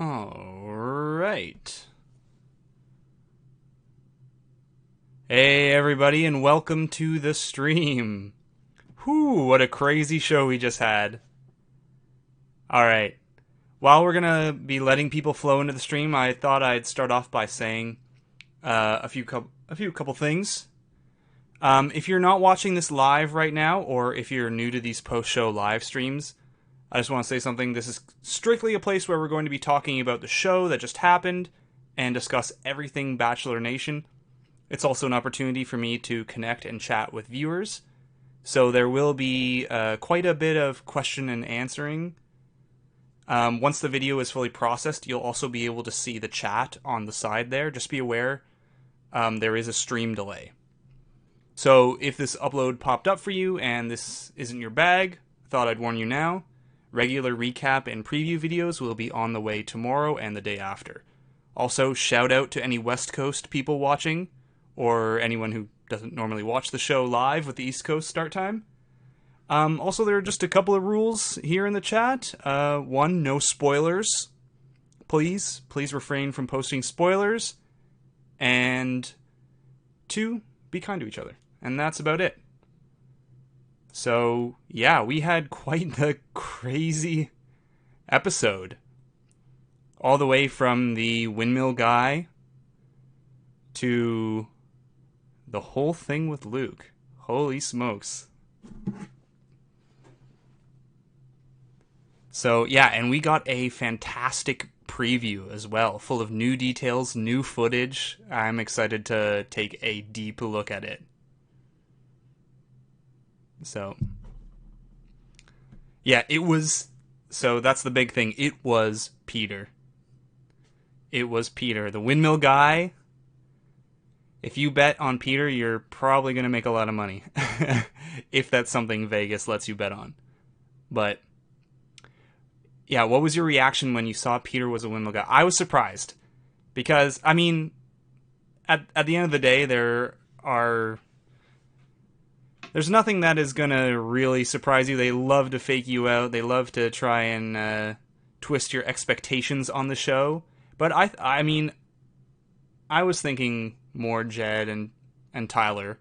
All right. Hey, everybody, and welcome to the stream. Whew, what a crazy show we just had. All right. While we're going to be letting people flow into the stream, I thought I'd start off by saying a few couple things. If you're not watching this live right now, or if you're new to these post-show live streams, I just want to say something. This is strictly a place where we're going to be talking about the show that just happened and discuss everything Bachelor Nation. It's also an opportunity for me to connect and chat with viewers. So there will be quite a bit of question and answering. Once the video is fully processed, you'll also be able to see the chat on the side there. Just be aware there is a stream delay. So if this upload popped up for you and this isn't your bag, I thought I'd warn you now. Regular recap and preview videos will be on the way tomorrow and the day after. Also, shout out to any West Coast people watching, or anyone who doesn't normally watch the show live with the East Coast start time. Also, there are just a couple of rules here in the chat. One, no spoilers. Please refrain from posting spoilers. And two, be kind to each other. And that's about it. So, yeah, we had quite the crazy episode. All the way from the windmill guy to the whole thing with Luke. Holy smokes. So, yeah, and we got a fantastic preview as well, full of new details, new footage. I'm excited to take a deep look at it. So, yeah, it was... So that's the big thing. It was Peter. It was Peter. The windmill guy. If you bet on Peter, you're probably going to make a lot of money. If that's something Vegas lets you bet on. But, yeah, what was your reaction when you saw Peter was a windmill guy? I was surprised. Because, I mean, at the end of the day, there's nothing that is going to really surprise you. They love to fake you out. They love to try and twist your expectations on the show. But I mean, I was thinking more Jed and Tyler.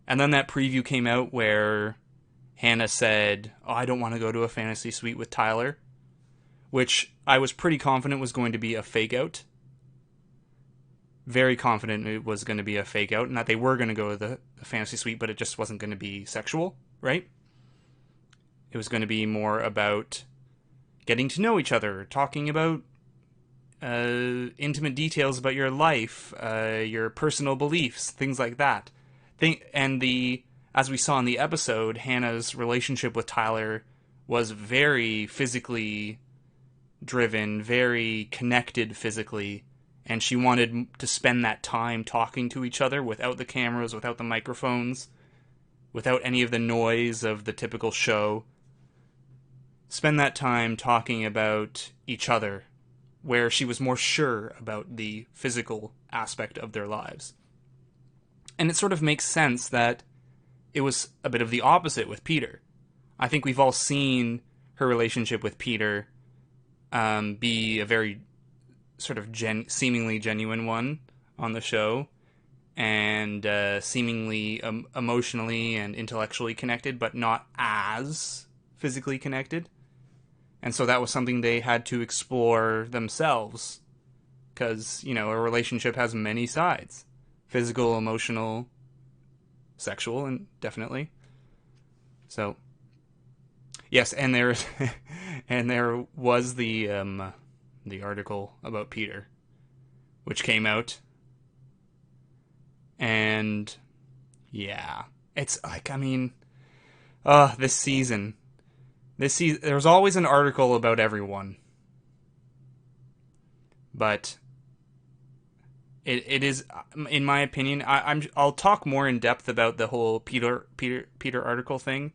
And then that preview came out where Hanna said, "Oh, I don't want to go to a fantasy suite with Tyler," which I was pretty confident was going to be a fake out. Very confident it was going to be a fake out and that they were going to go to the fantasy suite, but it just wasn't going to be sexual, right? It was going to be more about getting to know each other, talking about intimate details about your life, your personal beliefs, things like that. As we saw in the episode, Hannah's relationship with Tyler was very physically driven, very connected physically. And she wanted to spend that time talking to each other without the cameras, without the microphones, without any of the noise of the typical show. Spend that time talking about each other, where she was more sure about the physical aspect of their lives. And it sort of makes sense that it was a bit of the opposite with Peter. I think we've all seen her relationship with Peter be a very sort of seemingly genuine one on the show, and seemingly emotionally and intellectually connected, but not as physically connected. And so that was something they had to explore themselves, because, you know, a relationship has many sides: physical, emotional, sexual, and definitely. So, yes, and there was the article about Peter, which came out. And, yeah. It's like, I mean, this season, there's always an article about everyone. But it is, in my opinion, I'll talk more in depth about the whole Peter article thing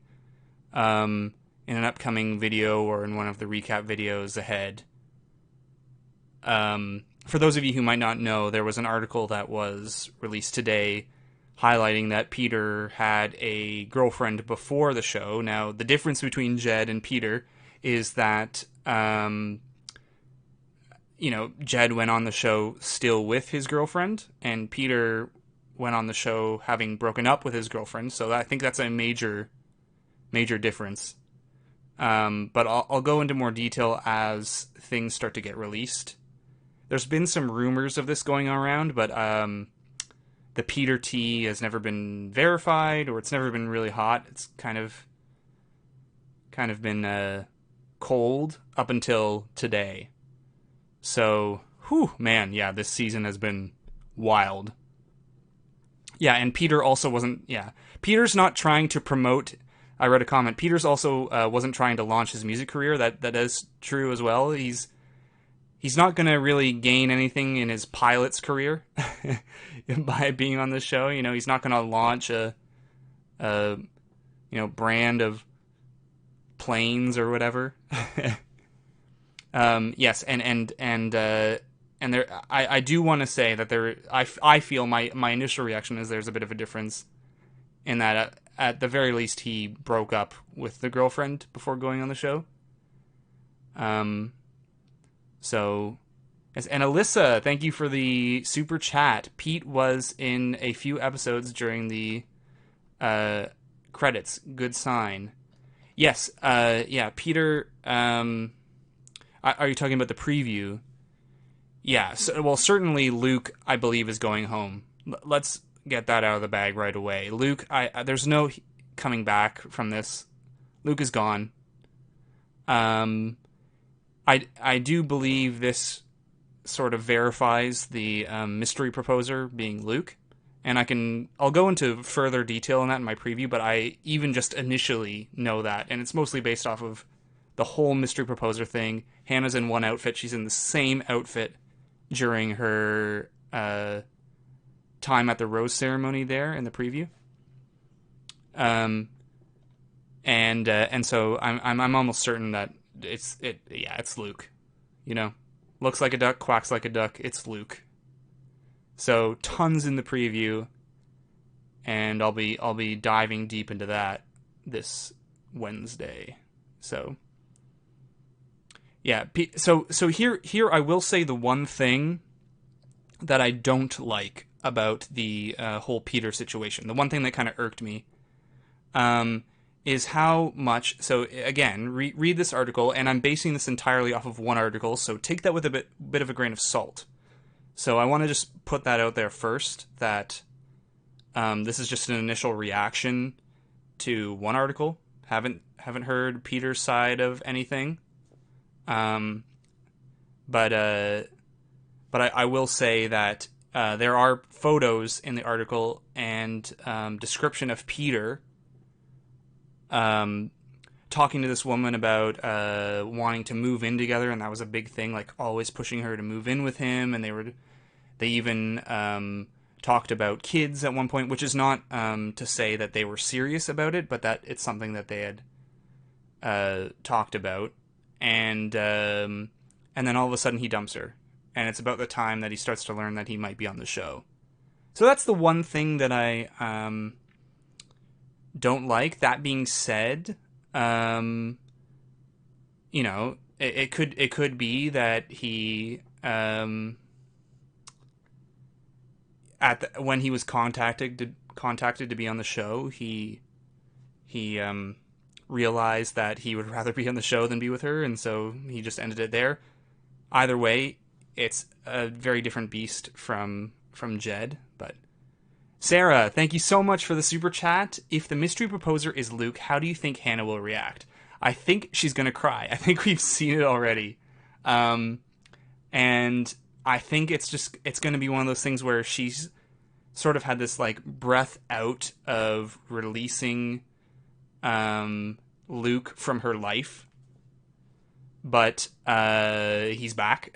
in an upcoming video or in one of the recap videos ahead. For those of you who might not know, there was an article that was released today highlighting that Peter had a girlfriend before the show. Now, the difference between Jed and Peter is that Jed went on the show still with his girlfriend, and Peter went on the show having broken up with his girlfriend. So I think that's a major, major difference. But I'll go into more detail as things start to get released. There's been some rumors of this going around, but the Peter tea has never been verified, or it's never been really hot. It's kind of been cold up until today. So, man, yeah, this season has been wild. Yeah, and Peter also wasn't. Yeah, Peter's not trying to promote. I read a comment. Peter's also wasn't trying to launch his music career. That is true as well. He's not going to really gain anything in his pilot's career by being on this show. He's not going to launch a brand of planes or whatever. Yes, and there, I do want to say that I feel my initial reaction is there's a bit of a difference in that at the very least he broke up with the girlfriend before going on the show. So, yes, and Alyssa, thank you for the super chat. Pete was in a few episodes during the credits. Good sign. Yes, yeah, Peter. Are you talking about the preview? Yeah, well, certainly Luke, I believe, is going home. Let's get that out of the bag right away. Luke, there's no coming back from this. Luke is gone. I do believe this sort of verifies the mystery proposer being Luke, and I'll go into further detail on that in my preview, but I even just initially know that, and it's mostly based off of the whole mystery proposer thing. Hannah's in one outfit. She's in the same outfit during her time at the rose ceremony there in the preview. And so I'm almost certain that it's Luke. Looks like a duck, quacks like a duck. It's Luke. So tons in the preview, and I'll be diving deep into that this Wednesday. So yeah, so here I will say the one thing that I don't like about the whole Peter situation. The one thing that kind of irked me is how much. So again, read this article, and I'm basing this entirely off of one article. So take that with a bit of a grain of salt. So I want to just put that out there first, that this is just an initial reaction to one article. Haven't heard Peter's side of anything. But I will say that there are photos in the article and description of Peter talking to this woman about wanting to move in together, and that was a big thing, like always pushing her to move in with him, and they even talked about kids at one point, which is not to say that they were serious about it, but that it's something that they had talked about. And then all of a sudden he dumps her, and it's about the time that he starts to learn that he might be on the show. So that's the one thing that I don't like. That being said, it could be that he when he was contacted to be on the show, he realized that he would rather be on the show than be with her, and so he just ended it there. Either way, it's a very different beast from Jed. But Sarah, thank you so much for the super chat. If the mystery proposer is Luke, how do you think Hanna will react? I think she's gonna cry. I think we've seen it already, and I think it's gonna be one of those things where she's sort of had this like breath out of releasing Luke from her life, but he's back.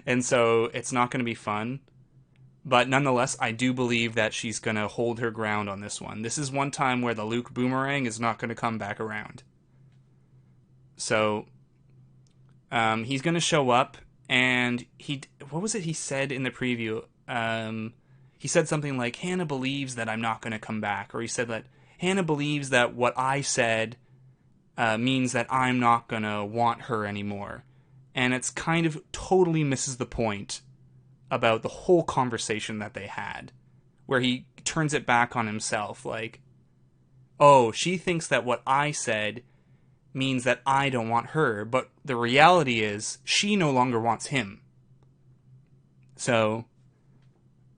And so it's not going to be fun, but nonetheless I do believe that she's going to hold her ground on this one. This is one time where the Luke boomerang is not going to come back around. So he's going to show up, and what was it he said in the preview? He said something like, Hanna believes that I'm not going to come back, or he said that Hanna believes that what I said means that I'm not going to want her anymore. and it's kind of totally misses the point about the whole conversation that they had, where he turns it back on himself, like, oh, she thinks that what I said means that I don't want her, but the reality is she no longer wants him. So,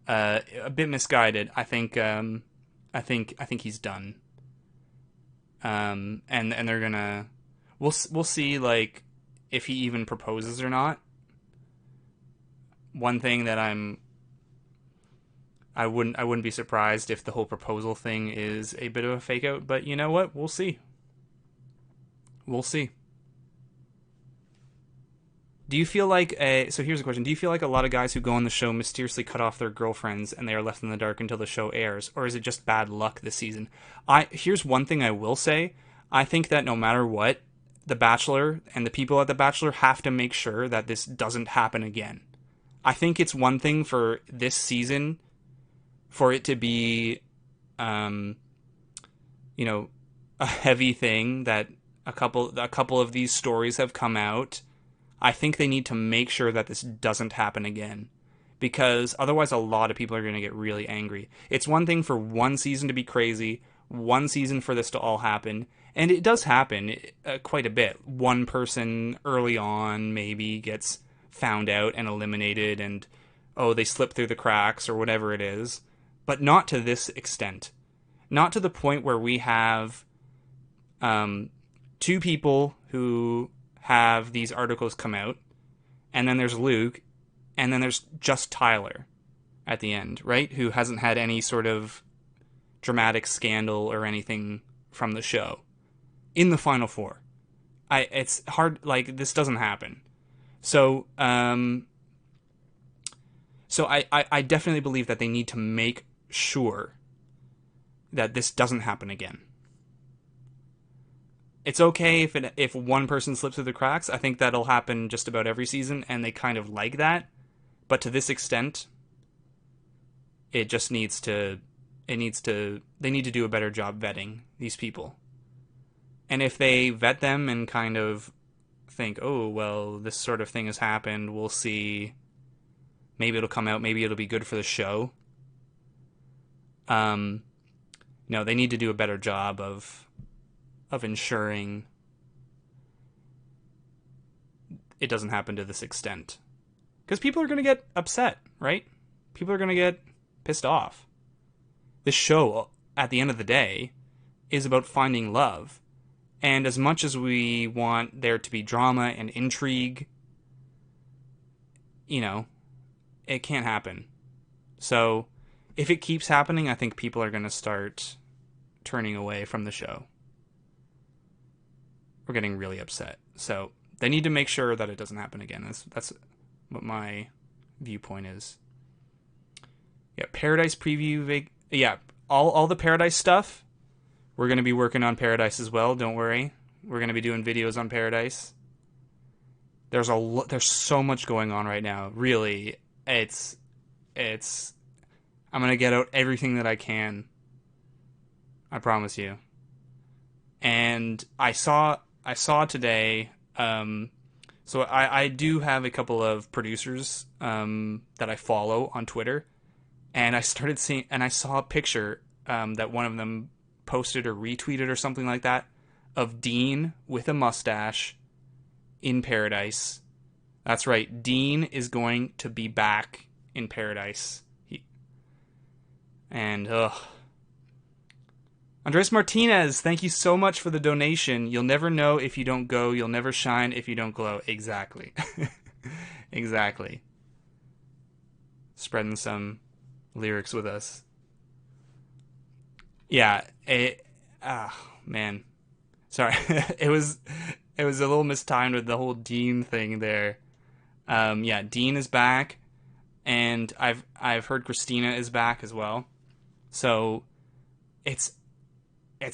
a bit misguided. I think he's done. And they're gonna, we'll see, like, if he even proposes or not. One thing that I wouldn't be surprised if the whole proposal thing is a bit of a fake out, but you know what? We'll see. We'll see. Do you feel like so here's a question. Do you feel like a lot of guys who go on the show mysteriously cut off their girlfriends and they are left in the dark until the show airs, or is it just bad luck this season? Here's one thing I will say. I think that no matter what, The Bachelor and the people at The Bachelor have to make sure that this doesn't happen again. I think it's one thing for this season for it to be, a heavy thing that a couple of these stories have come out. I think they need to make sure that this doesn't happen again, because otherwise a lot of people are going to get really angry. It's one thing for one season to be crazy, one season for this to all happen, and it does happen quite a bit. One person early on maybe gets found out and eliminated, and they slip through the cracks or whatever it is, but not to this extent. Not to the point where we have two people who have these articles come out, and then there's Luke, and then there's just Tyler at the end, right? Who hasn't had any sort of dramatic scandal or anything from the show in the final four. It's hard, like, this doesn't happen. So, I definitely believe that they need to make sure that this doesn't happen again. It's okay if one person slips through the cracks. I think that'll happen just about every season, and they kind of like that. But to this extent, it just they need to do a better job vetting these people. And if they vet them and kind of think, oh, well, this sort of thing has happened, we'll see, maybe it'll come out, maybe it'll be good for the show. No, they need to do a better job of ensuring it doesn't happen to this extent. Because people are going to get upset, right? People are going to get pissed off. This show, at the end of the day, is about finding love. And as much as we want there to be drama and intrigue, it can't happen. So, if it keeps happening, I think people are going to start turning away from the show. We're getting really upset. So, they need to make sure that it doesn't happen again. That's what my viewpoint is. Yeah, Paradise preview. All the Paradise stuff. We're going to be working on Paradise as well. Don't worry. We're going to be doing videos on Paradise. There's so much going on right now. Really, I'm going to get out everything that I can. I promise you. And I saw today. So I do have a couple of producers that I follow on Twitter, and I started seeing, and I saw a picture that one of them posted or retweeted or something like that of Dean with a mustache in Paradise. That's right, Dean is going to be back in Paradise. Andres Martinez, thank you so much for the donation. You'll never know if you don't go. You'll never shine if you don't glow. Exactly. Exactly. Spreading some lyrics with us. Yeah. Man. Sorry. It was a little mistimed with the whole Dean thing there. Yeah, Dean is back, and I've heard Christina is back as well. So it's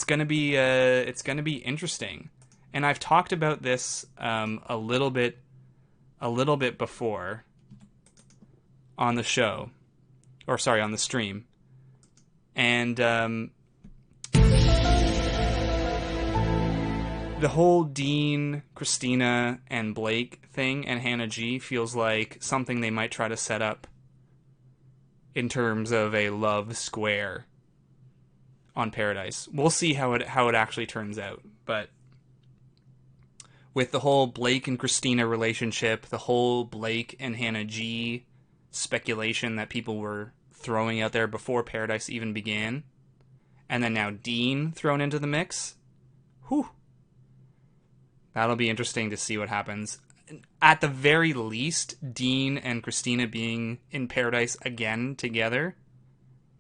gonna be interesting, and I've talked about this a little bit before on the show, or sorry, on the stream, and the whole Dean, Christina, and Blake thing and Hannah G feels like something they might try to set up in terms of a love square on Paradise. We'll see how it actually turns out, but with the whole Blake and Christina relationship, the whole Blake and Hannah G speculation that people were throwing out there before Paradise even began, and then now Dean thrown into the mix, whew, that'll be interesting to see what happens. At the very least, Dean and Christina being in Paradise again together,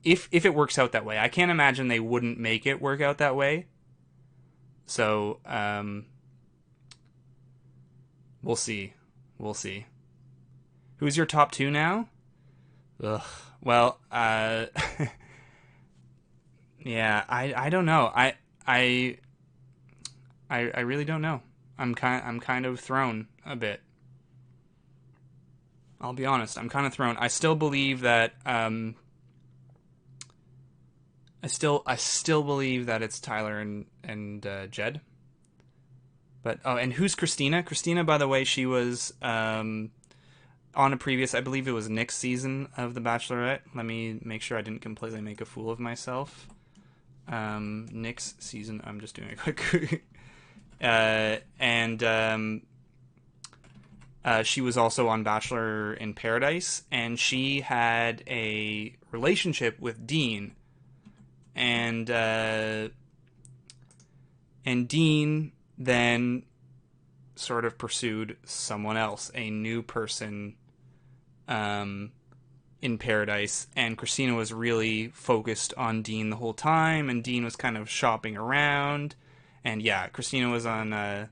if it works out that way. I can't imagine they wouldn't make it work out that way. So, we'll see. We'll see. Who's your top two now? Ugh. Well, yeah, I don't know. I really don't know. I'm kind of thrown a bit. I'll be honest. I'm kind of thrown. I still believe that I still believe that it's Tyler and Jed. But and who's Christina? Christina, by the way, she was on a previous, I believe it was Nick's season of The Bachelorette. Let me make sure I didn't completely make a fool of myself. Nick's season. I'm just doing a quick. She was also on Bachelor in Paradise, and she had a relationship with Dean, and Dean then sort of pursued someone else, a new person, in Paradise, and Christina was really focused on Dean the whole time, and Dean was kind of shopping around, and yeah, Christina was on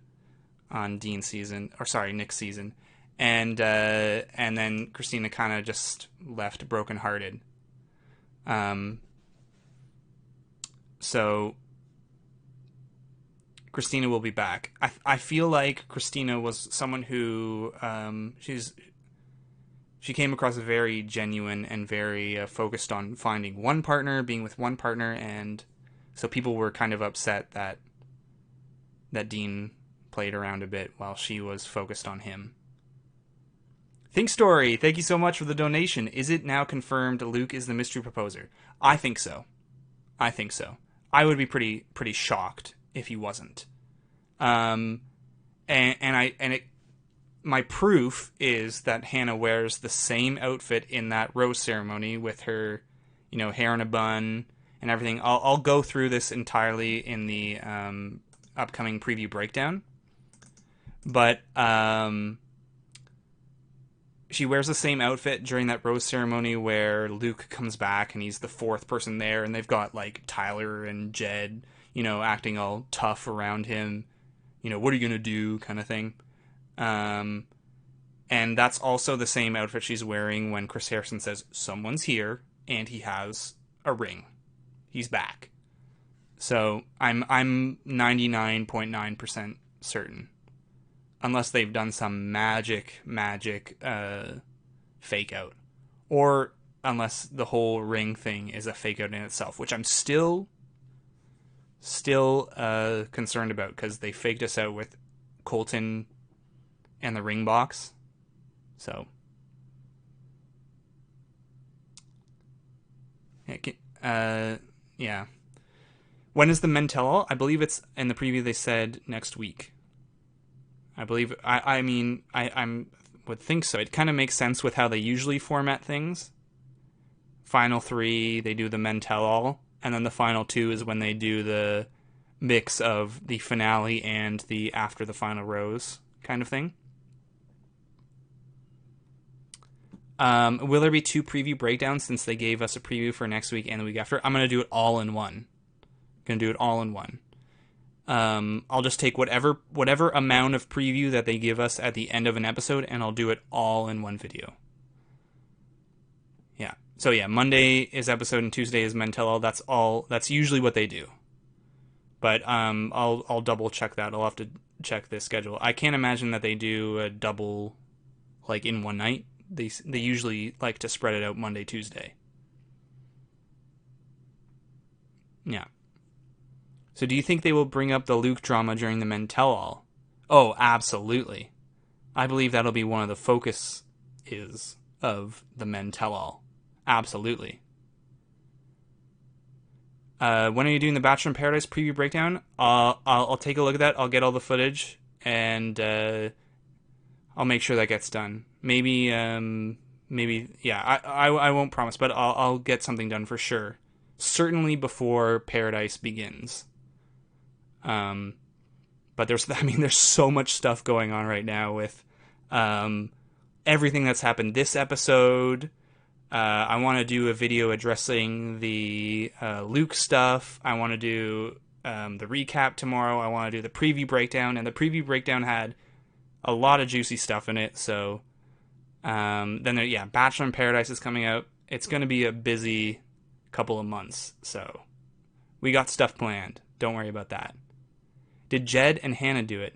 Dean's season, or sorry, Nick's season, and then Christina kind of just left brokenhearted. So Christina will be back. I feel like Christina was someone who she came across very genuine and very focused on finding one partner, being with one partner, and so people were kind of upset that Dean played around a bit while she was focused on him. Think Story, thank you so much for the donation. Is it now confirmed Luke is the mystery proposer? I think so. I would be pretty shocked if he wasn't. My proof is that Hannah wears the same outfit in that rose ceremony with her, hair in a bun and everything. I'll go through this entirely in the upcoming preview breakdown. But she wears the same outfit during that rose ceremony where Luke comes back and he's the fourth person there, and they've got like Tyler and Jed, acting all tough around him. What are you gonna do, kind of thing. And that's also the same outfit she's wearing when Chris Harrison says someone's here and he has a ring. He's back. So I'm 99.9% certain. Unless they've done some magic fake out. Or unless the whole ring thing is a fake out in itself, which I'm still concerned about, because they faked us out with Colton and the ring box. So yeah. When is the men tell all? I believe it's in the preview they said next week. I believe, I would think so. It kind of makes sense with how they usually format things. Final 3, they do the men tell all, and then the final 2 is when they do the mix of the finale and the after the final rose kind of thing. Will there be 2 preview breakdowns since they gave us a preview for next week and the week after? I'm going to do it all in one. I'll just take whatever amount of preview that they give us at the end of an episode, and I'll do it all in one video. Yeah. So yeah, Monday is episode and Tuesday is Men Tell All. That's usually what they do. But I'll double check that. I'll have to check the schedule. I can't imagine that they do a double like in one night. They usually like to spread it out Monday, Tuesday. Yeah. So do you think they will bring up the Luke drama during the Men Tell All? Oh, absolutely. I believe that'll be one of the focus is of the Men Tell All. Absolutely. When are you doing the Bachelor in Paradise preview breakdown? I'll take a look at that. I'll get all the footage and I'll make sure that gets done. Maybe yeah. I won't promise, but I'll get something done for sure. Certainly before Paradise begins. But there's so much stuff going on right now with everything that's happened this episode. I want to do a video addressing the Luke stuff. I want to do the recap tomorrow. I want to do the preview breakdown, and the preview breakdown had a lot of juicy stuff in it. So Bachelor in Paradise is coming out. It's going to be a busy couple of months. So we got stuff planned. Don't worry about that. Did Jed and Hanna do it?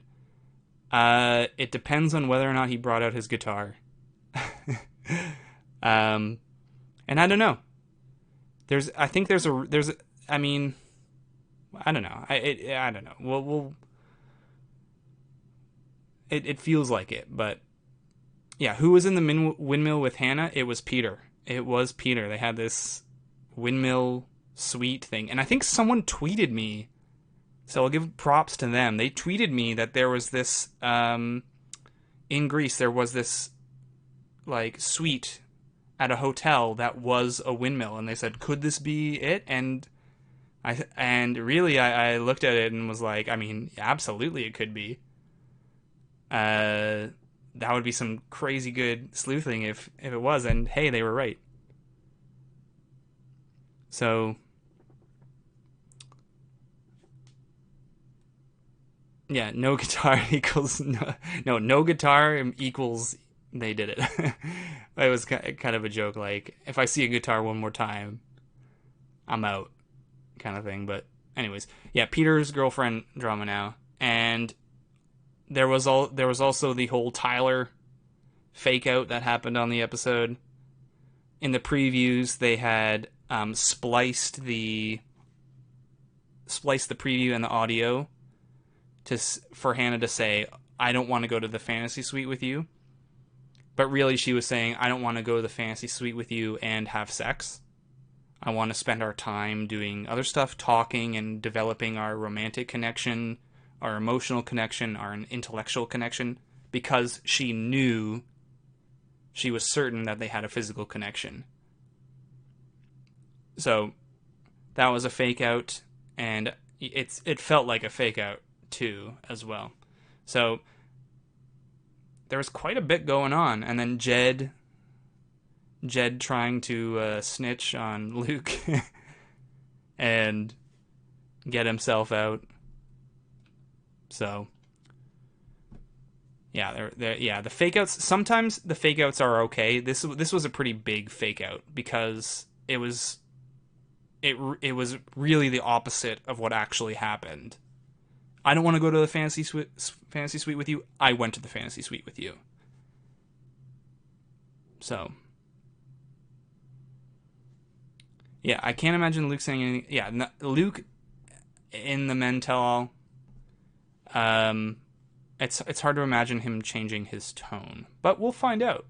It depends on whether or not he brought out his guitar. And I don't know. I mean, I don't know. I don't know. It feels like it, but yeah. Who was in the windmill with Hanna? It was Peter. It was Peter. They had this windmill suite thing, and I think someone tweeted me. So I'll give props to them. They tweeted me that there was this in Greece. There was this like suite at a hotel that was a windmill, and they said, "Could this be it?" And I looked at it and was like, I mean, absolutely, it could be. That would be some crazy good sleuthing if it was. And hey, they were right. So yeah, no guitar equals no guitar equals they did it. It was kind of a joke, like if I see a guitar one more time, I'm out, kind of thing. But anyways, yeah, Peter's girlfriend drama now, and there was also the whole Tyler fake out that happened on the episode. In the previews, they had spliced the preview and the audio for Hanna to say, "I don't want to go to the fantasy suite with you," but really she was saying, "I don't want to go to the fantasy suite with you and have sex. I want to spend our time doing other stuff, talking and developing our romantic connection, our emotional connection, our intellectual connection," because she was certain that they had a physical connection. So that was a fake out, and it felt like a fake out too as well. So there was quite a bit going on, and then Jed trying to snitch on Luke and get himself out. So yeah, the fake outs. Sometimes the fake outs are okay. This was a pretty big fake out because it was really the opposite of what actually happened. I don't want to go to the fantasy suite with you. I went to the fantasy suite with you. So yeah, I can't imagine Luke saying anything. Yeah, Luke in the Men Tell All. It's hard to imagine him changing his tone, but we'll find out.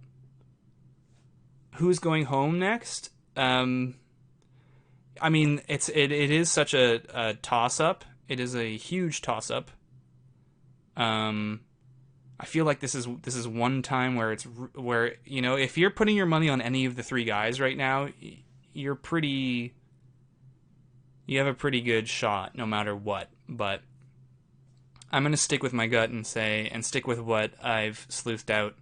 Who's going home next? I mean, it is such a toss up. It is a huge toss up. I feel like this is one time where if you're putting your money on any of the three guys right now, you have a pretty good shot no matter what. But I'm going to stick with my gut and stick with what I've sleuthed out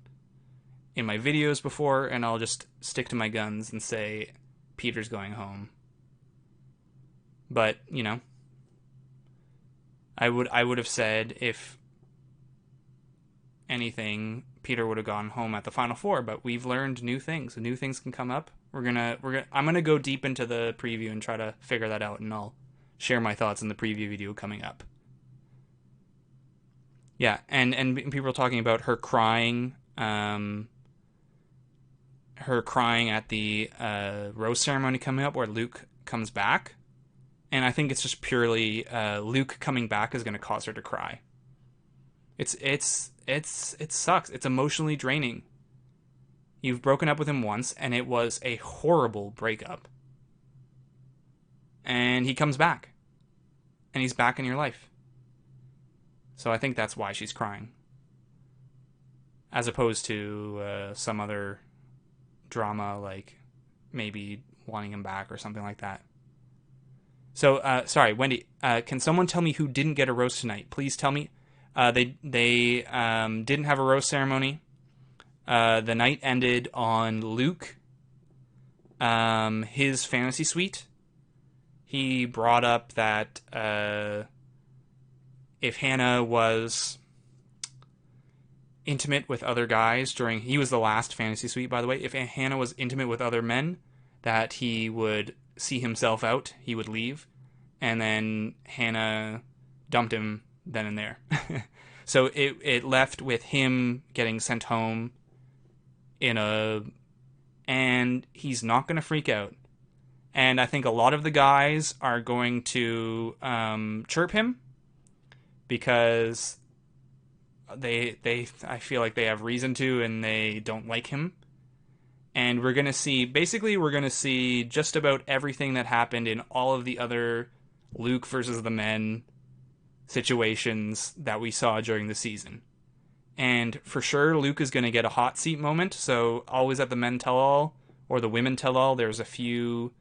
in my videos before, and I'll just stick to my guns and say Peter's going home. But, I would have said, if anything, Peter would have gone home at the final four, but we've learned new things. New things can come up. I'm gonna go deep into the preview and try to figure that out, and I'll share my thoughts in the preview video coming up. Yeah, and people are talking about her crying at the rose ceremony coming up, where Luke comes back, And I think it's just purely Luke coming back is going to cause her to cry. It sucks. It's emotionally draining. You've broken up with him once, and it was a horrible breakup. And he comes back. And he's back in your life. So I think that's why she's crying. As opposed to some other drama, like maybe wanting him back or something like that. So, sorry, Wendy, can someone tell me who didn't get a roast tonight? Please tell me. They didn't have a roast ceremony. The night ended on Luke, his fantasy suite. He brought up that if Hanna was intimate with other guys during... He was the last fantasy suite, by the way. If Hanna was intimate with other men, that he would see himself out. He would leave. And then Hanna dumped him then and there. So it left with him getting sent home and he's not going to freak out. And I think a lot of the guys are going to chirp him because I feel like they have reason to, and they don't like him. And we're going to see just about everything that happened in all of the other Luke versus the men situations that we saw during the season. And for sure, Luke is going to get a hot seat moment. So always at the men tell all or the women tell all, there's a few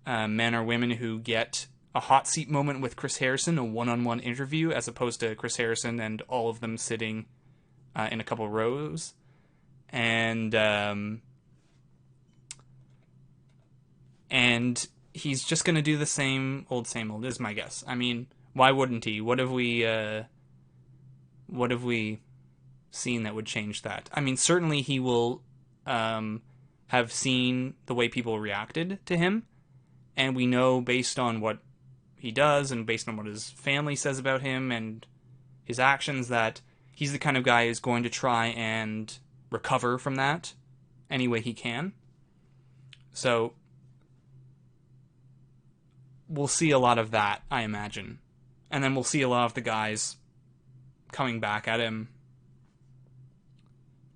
men or women who get a hot seat moment with Chris Harrison, a one-on-one interview, as opposed to Chris Harrison and all of them sitting in a couple rows. And he's just going to do the same old, is my guess. I mean, why wouldn't he? What have we seen that would change that? I mean, certainly he will have seen the way people reacted to him, and we know based on what he does and based on what his family says about him and his actions that he's the kind of guy who's going to try and recover from that any way he can. So we'll see a lot of that, I imagine. And then we'll see a lot of the guys coming back at him,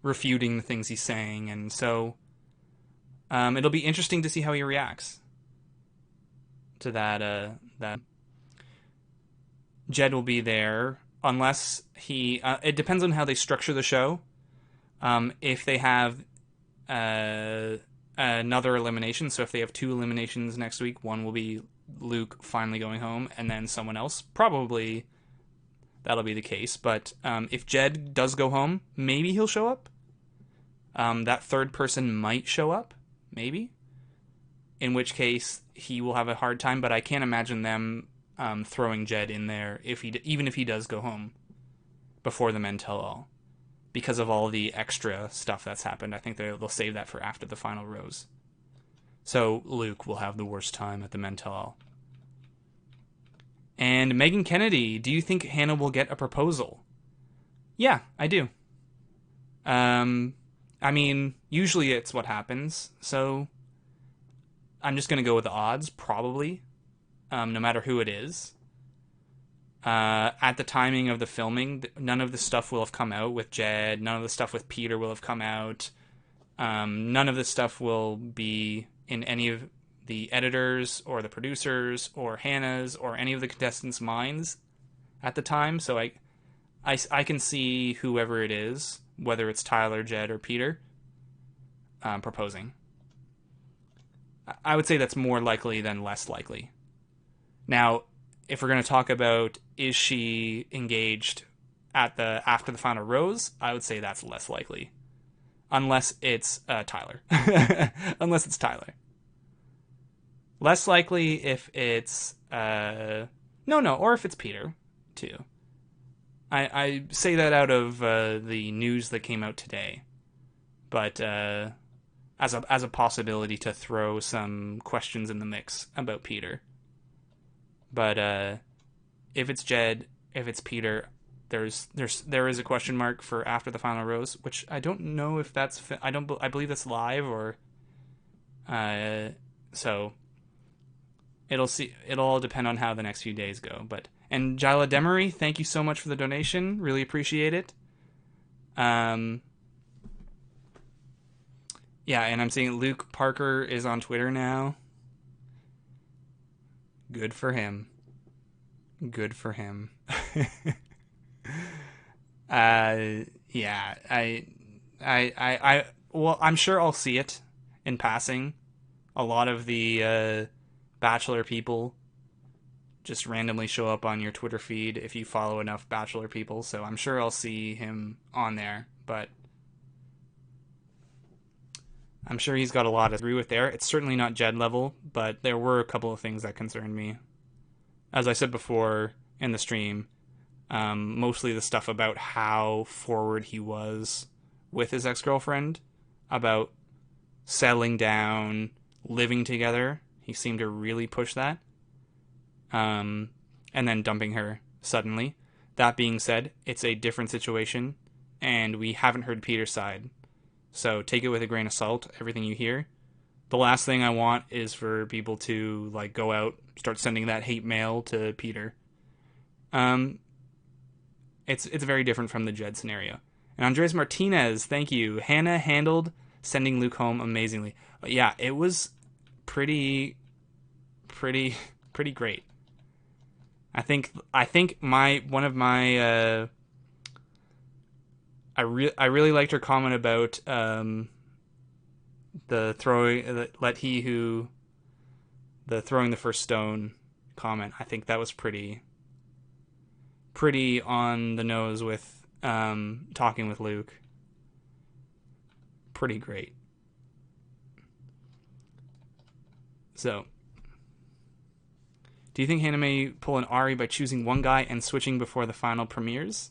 refuting the things he's saying, and so it'll be interesting to see how he reacts to that. Jed will be there unless he... it depends on how they structure the show. If they have another elimination, so if they have 2 eliminations next week, one will be Luke finally going home, and then someone else, probably that'll be the case. But if Jed does go home, maybe he'll show up. That third person might show up, maybe. In which case, he will have a hard time, but I can't imagine them throwing Jed in there even if he does go home before the men tell all, because of all the extra stuff that's happened. I think they'll save that for after the final rose. So Luke will have the worst time at the men tell all. And Megan Kennedy, do you think Hanna will get a proposal? Yeah, I do. I mean, usually it's what happens, so I'm just going to go with the odds, probably, no matter who it is. At the timing of the filming, none of the stuff will have come out with Jed, none of the stuff with Peter will have come out, none of the stuff will be in any of the editors or the producers or Hannah's or any of the contestants' minds at the time, so I can see whoever it is, whether it's Tyler, Jed, or Peter, proposing. I would say that's more likely than less likely. Now, if we're going to talk about is she engaged after the final rose, I would say that's less likely. Unless it's Tyler. Unless it's Tyler. Less likely if it's... or if it's Peter, too. I say that out of the news that came out today. But as a possibility to throw some questions in the mix about Peter. But if it's Jed, if it's Peter, there is a question mark for after the final rose, which I don't know if that's... I believe that's live, or... so... It'll all depend on how the next few days go. And Jila Demery, thank you so much for the donation. Really appreciate it. Yeah, and I'm seeing Luke Parker is on Twitter now. Good for him. Good for him. Yeah, well, I'm sure I'll see it in passing. A lot of the Bachelor people just randomly show up on your Twitter feed if you follow enough Bachelor people, so I'm sure I'll see him on there, but I'm sure he's got a lot to agree with there. It's certainly not Jed level, but there were a couple of things that concerned me. As I said before in the stream, mostly the stuff about how forward he was with his ex-girlfriend, about settling down, living together. He seemed to really push that. And then dumping her suddenly. That being said, it's a different situation, and we haven't heard Peter's side. So take it with a grain of salt, everything you hear. The last thing I want is for people to like go out, start sending that hate mail to Peter. It's very different from the Jed scenario. And Andres Martinez, thank you. Hanna handled sending Luke home amazingly. Yeah, it was pretty great. I think I really liked her comment about the throwing the first stone comment. I think that was pretty on the nose with talking with Luke. Pretty great. So, do you think Hanna may pull an Ari by choosing one guy and switching before the finale premieres?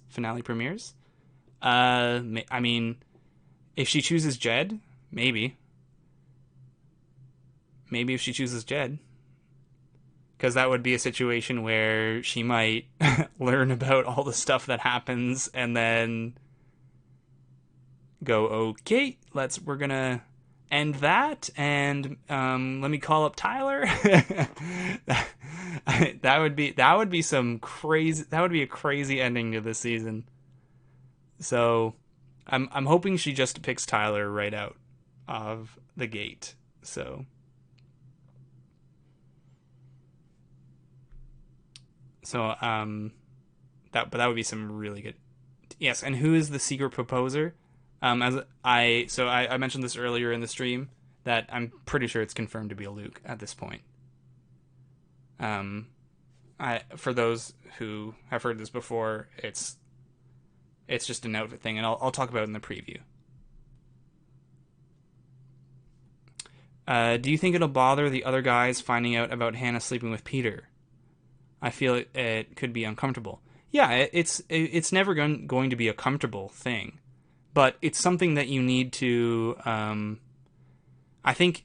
I mean, if she chooses Jed, maybe. Maybe if she chooses Jed. Because that would be a situation where she might learn about all the stuff that happens and then go, okay, we're gonna end that, and let me call up Tyler. that would be a crazy ending to this season. So I'm hoping she just picks Tyler right out of the gate. So that would be some really good. Yes, and who is the secret proposer? I mentioned this earlier in the stream that I'm pretty sure it's confirmed to be a Luke at this point. For those who have heard this before, it's just an outfit thing, and I'll talk about it in the preview. Do you think it'll bother the other guys finding out about Hanna sleeping with Peter? I feel it could be uncomfortable. Yeah, it's never going to be a comfortable thing, but it's something that you need to. I think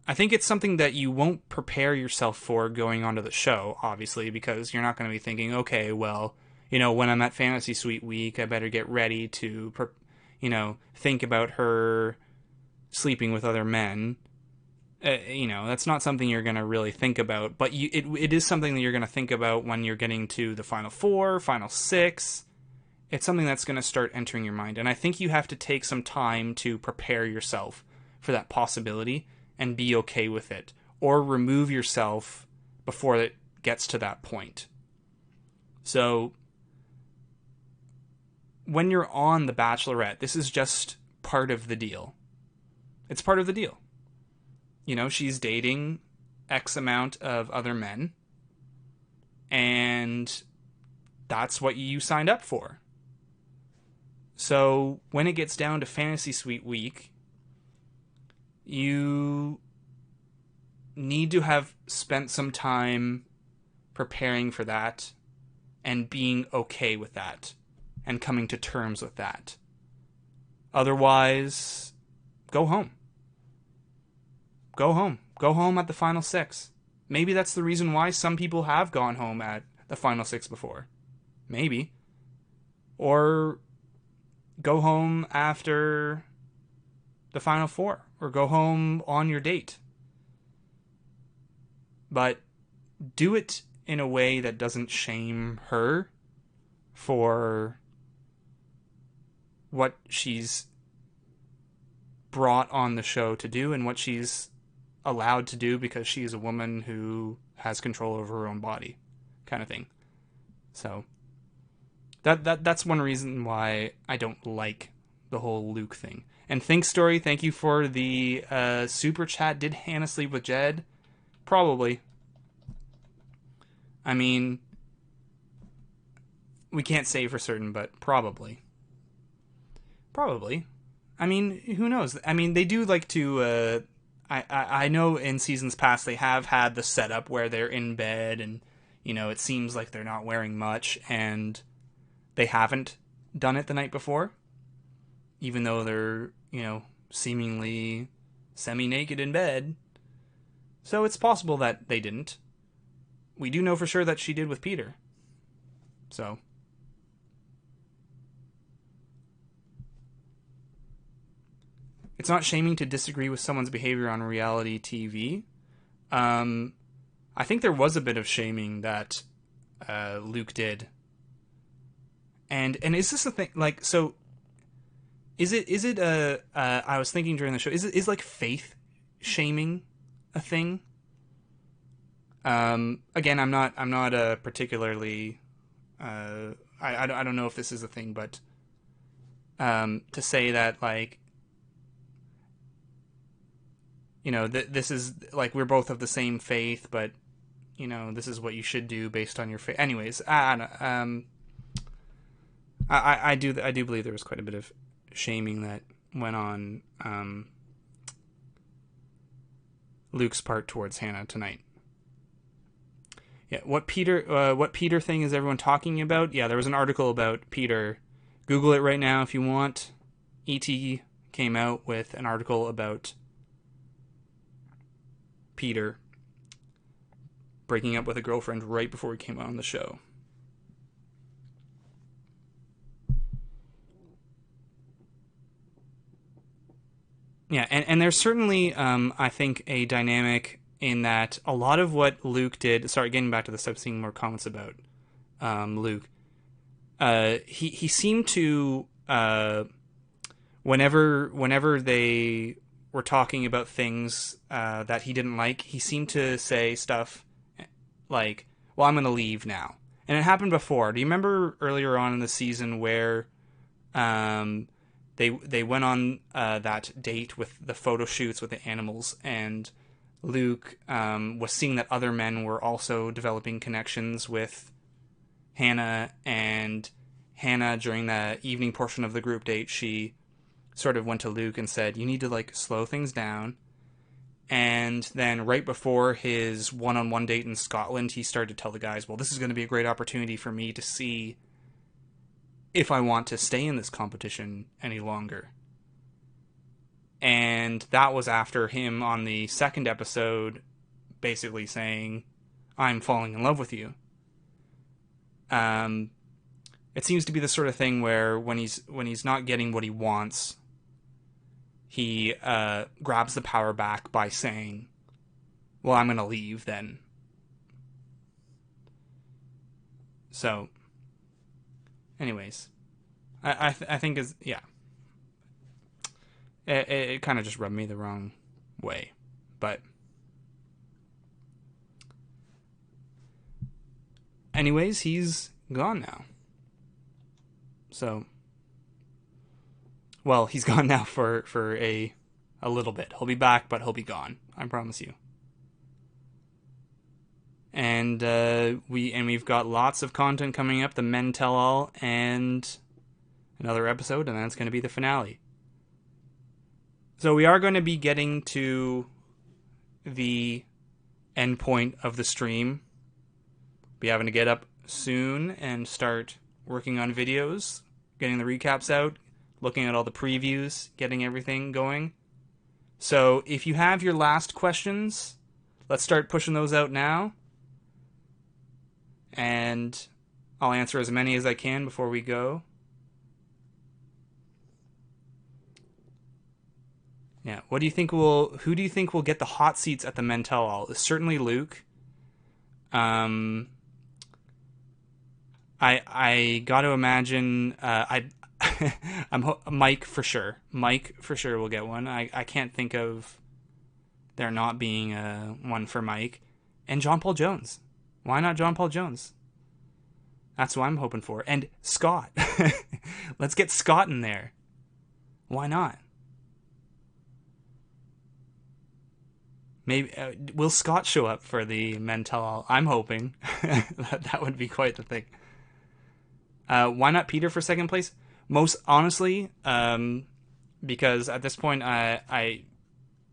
it's something that you won't prepare yourself for going onto the show, obviously, because you're not going to be thinking, okay, well, when I'm at Fantasy Suite Week, I better get ready to, think about her sleeping with other men. That's not something you're going to really think about, but it is something that you're going to think about when you're getting to the Final Four, Final Six. It's something that's going to start entering your mind, and I think you have to take some time to prepare yourself for that possibility and be okay with it, or remove yourself before it gets to that point. So, when you're on The Bachelorette, this is just part of the deal. It's part of the deal. She's dating X amount of other men, and that's what you signed up for. So when it gets down to Fantasy Suite Week, you need to have spent some time preparing for that and being okay with that and coming to terms with that. Otherwise, go home. Go home. Go home at the Final Six. Maybe that's the reason why some people have gone home at the Final Six before. Maybe. Or go home after the Final Four. Or go home on your date. but do it in a way that doesn't shame her for what she's brought on the show to do and what she's allowed to do because she's a woman who has control over her own body, kind of thing. So that's one reason why I don't like the whole Luke thing. And Think Story, thank you for the super chat. Did Hanna sleep with Jed? Probably. I mean, we can't say for certain, but probably. Probably. I mean, who knows? I mean, they do like to. I know in seasons past they have had the setup where they're in bed and, you know, it seems like they're not wearing much and they haven't done it the night before, even though they're, you know, seemingly semi-naked in bed. So it's possible that they didn't. We do know for sure that she did with Peter. So it's not shaming to disagree with someone's behavior on reality TV. I think there was a bit of shaming that Luke did. And is this a thing? Like, so is it I was thinking during the show, is like faith shaming a thing? Again, I'm not particularly I don't know if this is a thing, but to say that, like, you know, this is like we're both of the same faith, but, you know, this is what you should do based on your faith. Anyways, I do believe there was quite a bit of shaming that went on Luke's part towards Hanna tonight. Yeah, what Peter thing is everyone talking about? Yeah, there was an article about Peter. Google it right now if you want. E.T. came out with an article about Peter breaking up with a girlfriend right before he came on the show. Yeah, and there's certainly, I think, a dynamic in that a lot of what Luke did... Sorry, getting back to this, I'm seeing more comments about Luke. He seemed to... whenever they were talking about things that he didn't like, he seemed to say stuff like, well, I'm going to leave now. And it happened before. Do you remember earlier on in the season where... They went on that date with the photo shoots with the animals, and Luke was seeing that other men were also developing connections with Hanna, and Hanna, during the evening portion of the group date, she sort of went to Luke and said, you need to, like, slow things down. And then right before his one-on-one date in Scotland, he started to tell the guys, well, this is going to be a great opportunity for me to see if I want to stay in this competition any longer. And that was after him on the second episode basically saying, I'm falling in love with you. It seems to be the sort of thing where when he's not getting what he wants, he grabs the power back by saying, well, I'm going to leave then. So... Anyways, I think is yeah. It kind of just rubbed me the wrong way, but anyways, he's gone now. So, well, he's gone now for a little bit. He'll be back, but he'll be gone. I promise you. And we've got lots of content coming up. The Men Tell All and another episode, and that's going to be the finale. So we are going to be getting to the end point of the stream. Be having to get up soon and start working on videos, getting the recaps out, looking at all the previews, getting everything going. So if you have your last questions, let's start pushing those out now. And I'll answer as many as I can before we go. Yeah, who do you think will get the hot seats at the Men Tell All? It's certainly Luke. Um, I got to imagine Mike for sure. Mike for sure will get one. I can't think of there not being one for Mike. And John Paul Jones. Why not John Paul Jones? That's what I'm hoping for. And Scott. Let's get Scott in there. Why not? Maybe will Scott show up for the Men Tell All? I'm hoping. That would be quite the thing. Why not Peter for second place? Most honestly, because at this point,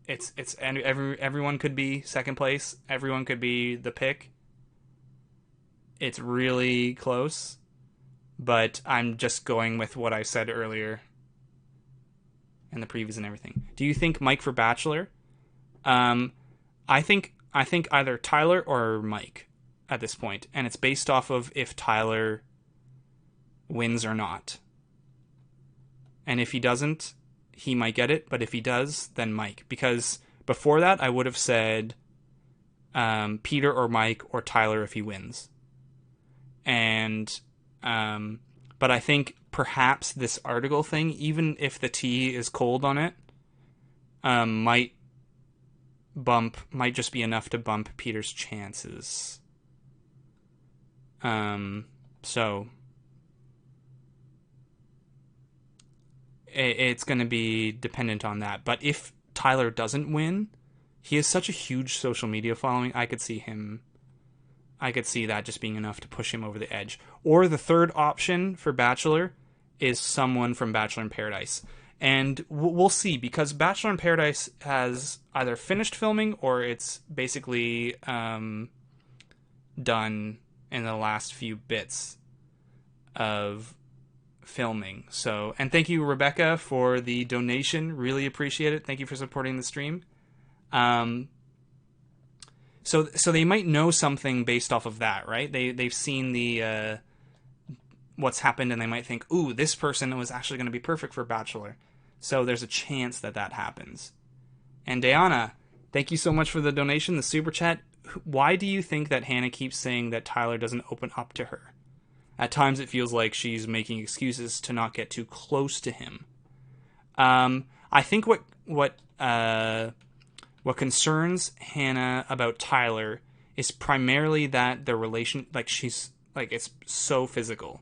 everyone could be second place. Everyone could be the pick. It's really close, but I'm just going with what I said earlier and the previews and everything. Do you think Mike for Bachelor? I think either Tyler or Mike at this point, and it's based off of if Tyler wins or not. And if he doesn't, he might get it, but if he does, then Mike. Because before that, I would have said Peter or Mike or Tyler if he wins. And but I think perhaps this article thing, even if the tea is cold on it, might just be enough to bump Peter's chances. So it's going to be dependent on that. But if Tyler doesn't win, he has such a huge social media following. I could see that just being enough to push him over the edge. Or the third option for Bachelor is someone from Bachelor in Paradise. And we'll see, because Bachelor in Paradise has either finished filming or it's basically done in the last few bits of filming. So, and thank you, Rebecca, for the donation. Really appreciate it. Thank you for supporting the stream. So they might know something based off of that, right? They've seen the what's happened, and they might think, ooh, this person was actually going to be perfect for Bachelor. So there's a chance that happens. And Diana, thank you so much for the donation, the super chat. Why do you think that Hanna keeps saying that Tyler doesn't open up to her? At times it feels like she's making excuses to not get too close to him. I think what concerns Hanna about Tyler is primarily that their relation, it's so physical.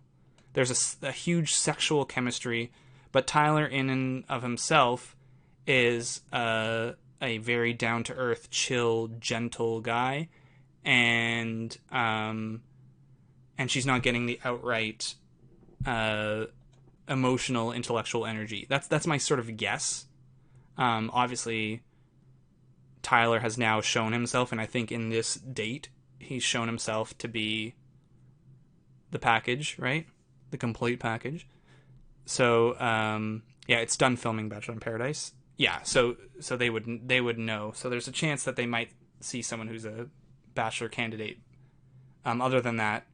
There's a huge sexual chemistry, but Tyler in and of himself is a very down-to-earth, chill, gentle guy, and she's not getting the outright emotional, intellectual energy. That's my sort of guess. Obviously, Tyler has now shown himself, and I think in this date, he's shown himself to be the package, right? The complete package. So, yeah, it's done filming Bachelor in Paradise. Yeah, so they would know. So there's a chance that they might see someone who's a Bachelor candidate. Other than that,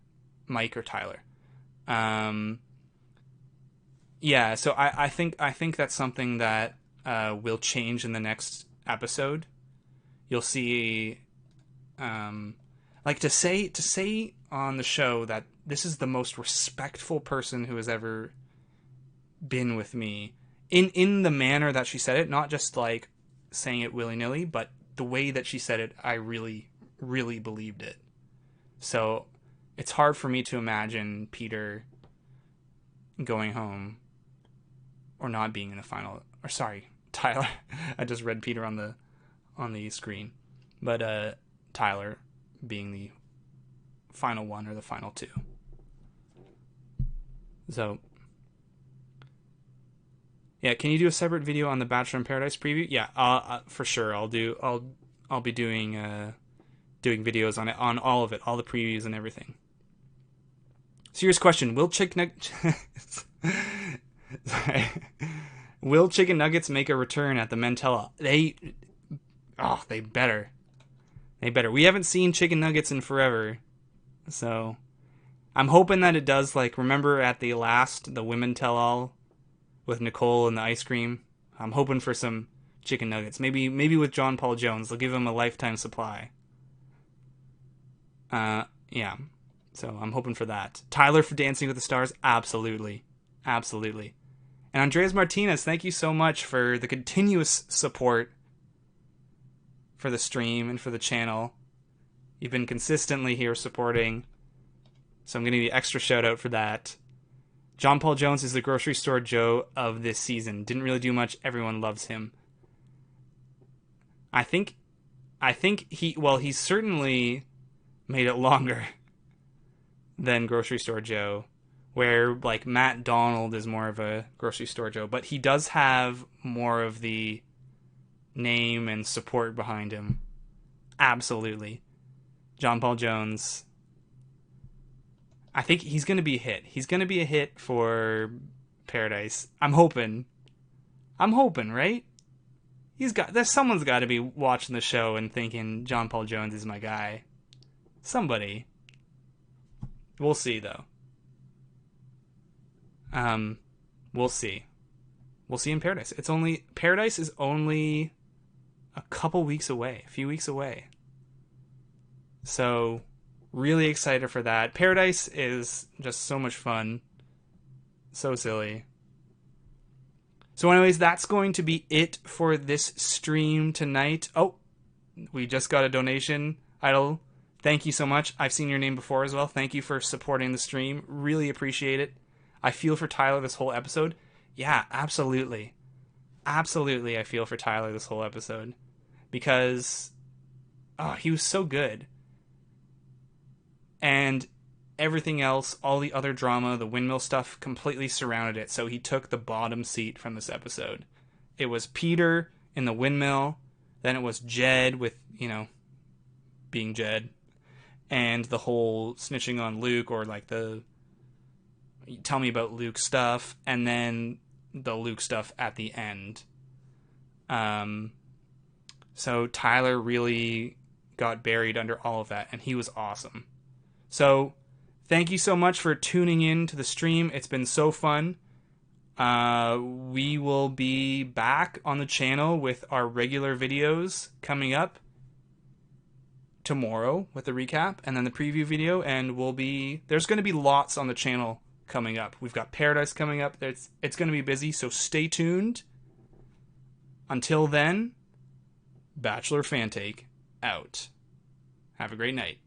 Mike or Tyler. Yeah, so I think that's something that will change in the next episode. You'll see, to say on the show that this is the most respectful person who has ever been with me, in the manner that she said it, not just like saying it willy-nilly, but the way that she said it, I really, really believed it. So it's hard for me to imagine Peter going home or not being in the final, or sorry, Tyler. I just read Peter on the screen, but Tyler being the final one or the final two. So yeah, can you do a separate video on the Bachelor in Paradise preview? Yeah, for sure. I'll be doing videos on it, on all of it, all the previews and everything. Serious question: will chicken nuggets make a return at the Mentella? They better. We haven't seen chicken nuggets in forever, so I'm hoping that it does. Like, remember at the Women Tell All with Nicole and the ice cream? I'm hoping for some chicken nuggets. Maybe with John Paul Jones, they'll give him a lifetime supply. Yeah. So I'm hoping for that. Tyler for Dancing with the Stars, absolutely. Absolutely. And Andreas Martinez, thank you so much for the continuous support for the stream and for the channel. You've been consistently here supporting, so I'm going to give you extra shout out for that. John Paul Jones is the grocery store Joe of this season. Didn't really do much. Everyone loves him. I think he's certainly made it longer than grocery store Joe, where like Matt Donald is more of a grocery store Joe, but he does have more of the name and support behind him. Absolutely. John Paul Jones, I think he's going to be a hit. He's going to be a hit for Paradise. I'm hoping, right? Someone's got to be watching the show and thinking John Paul Jones is my guy. Somebody. We'll see though. We'll see. We'll see in Paradise. Paradise is only a couple weeks away, a few weeks away. So, really excited for that. Paradise is just so much fun. So silly. So anyways, that's going to be it for this stream tonight. Oh, we just got a donation. Idol, thank you so much. I've seen your name before as well. Thank you for supporting the stream. Really appreciate it. I feel for Tyler this whole episode. Yeah, absolutely. Absolutely, I feel for Tyler this whole episode. Because, he was so good. And everything else, all the other drama, the windmill stuff, completely surrounded it. So he took the bottom seat from this episode. It was Peter in the windmill. Then it was Jed with, being Jed. And the whole snitching on Luke, or like the tell me about Luke stuff. And then the Luke stuff at the end. So Tyler really got buried under all of that. And he was awesome. So, thank you so much for tuning in to the stream. It's been so fun. We will be back on the channel with our regular videos coming up tomorrow with the recap and then the preview video. And there's going to be lots on the channel coming up. We've got Paradise coming up. It's going to be busy, so stay tuned. Until then, Bachelor Fantake out. Have a great night.